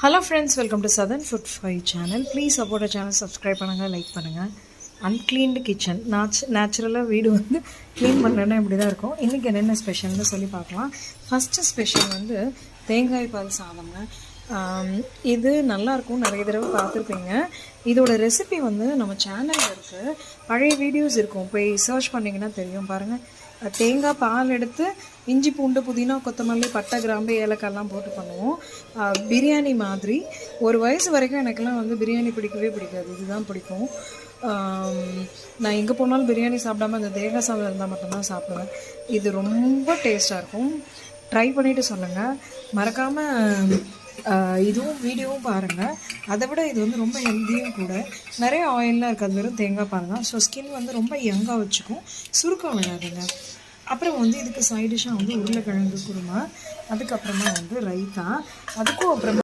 Hello friends, welcome to Southern Food 5 channel. Please support our channel, subscribe பண்ணுங்க, like பண்ணுங்க. Uncleaned kitchen, நேச்சுரலாக வீடு வந்து க்ளீன் பண்ணலன்னா இப்படி தான் இருக்கும். இன்றைக்கி என்னென்ன ஸ்பெஷல்னு சொல்லி பார்க்கலாம். ஃபஸ்ட்டு ஸ்பெஷல் வந்து தேங்காய் பால் சாதம்ங்க. இது நல்லாயிருக்கும், நிறைய தடவை பார்த்துருப்பீங்க. இதோட ரெசிபி வந்து நம்ம சேனலில் இருக்குது, பழைய வீடியோஸ் இருக்கும், போய் சர்ச் பண்ணிங்கன்னா தெரியும். பாருங்கள், தேங்காய் பால் எடுத்து இஞ்சி பூண்டு புதினா கொத்தமல்லி பட்டை கிராம்பு ஏலக்காய்லாம் போட்டு பண்ணுவோம். பிரியாணி மாதிரி. ஒரு வயசு வரைக்கும் எனக்கெல்லாம் வந்து பிரியாணி பிடிக்கவே பிடிக்காது, இதுதான் பிடிக்கும். நான் எங்கே போனாலும் பிரியாணி சாப்பிடாம அந்த தேங்காய் சாதம் இருந்தால் மட்டும்தான் சாப்பிடுவேன். இது ரொம்ப டேஸ்ட்டாக இருக்கும், ட்ரை பண்ணிவிட்டு சொல்லுங்கள். மறக்காமல் இதுவும் வீடியோவும் பாருங்கள். அதை விட இது வந்து ரொம்ப ஹெல்த்தியும் கூட, நிறைய ஆயிலெலாம் இருக்காது, வெறும் தேங்காய் பால் தான். ஸோ ஸ்கின் வந்து ரொம்ப யங்காக வச்சுக்கும், சுருக்கம் விடாதுங்க. அப்புறம் வந்து இதுக்கு சைட் டிஷ்ஷாக வந்து உருளைக்கிழங்கு குருமா, அதுக்கப்புறமா வந்து ரைத்தா, அதுக்கும் அப்புறமா